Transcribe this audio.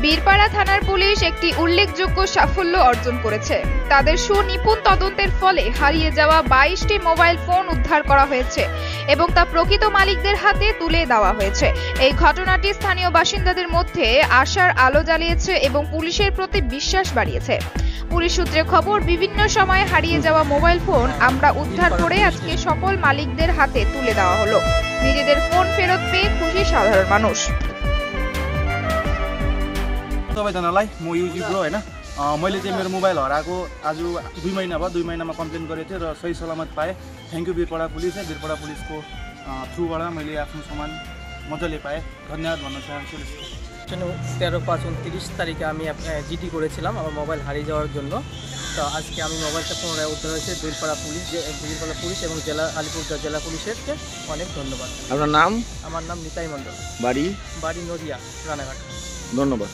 বীরপাড়া থানার পুলিশ একটি উল্লেখযোগ্য সাফল্য অর্জন করেছে। তাদের সুনিপুণ তদন্তের ফলে হারিয়ে যাওয়া 22টি মোবাইল ফোন উদ্ধার করা হয়েছে এবং তা প্রকৃত মালিকদের হাতে তুলে দেওয়া হয়েছে। এই ঘটনাটি স্থানীয় বাসিন্দাদের মধ্যে আশার আলো জ্বালিয়েছে এবং পুলিশের প্রতি বিশ্বাস বাড়িয়েছে। পুলিশ সূত্রে খবর, বিভিন্ন সময়ে হারিয়ে যাওয়া মোবাইল ফোন আমরা উদ্ধার করে আজকে সকল মালিকদের হাতে তুলে দেওয়া হলো। নিজেদের ফোন ফেরত পেয়ে খুশি साधारण मानुष। सबैजनालाई म युजी ब्रो हैन मैले चाहिँ मेरो मोबाइल हराएको आज 2 महिना भयो। 2 महिनामा कम्प्लेन गरेको थिएँ र सही सलामत पाएँ। Thank you Birpara police. Birpara पुलिसको थ्रुबाट मैले आफ्नो सामान मजाले पाएँ। धन्यवाद भन्न चाहन्छु। 13/5/29 তারিখে আমি জিডি করেছিলাম আমার মোবাইল হারিয়ে যাওয়ার জন্য। তো আজকে আমি মোবাইলটা পুনরায় উদ্ধার হয়েছে। বীরপাড়া পুলিশ এবং জেলা আলিপুরদুয়ার জেলা পুলিশেরকে অনেক ধন্যবাদ। আপনার নাম? আমার নাম নিতাই মণ্ডল। বাড়ি নদিয়া রানাঘাট। ধন্যবাদ।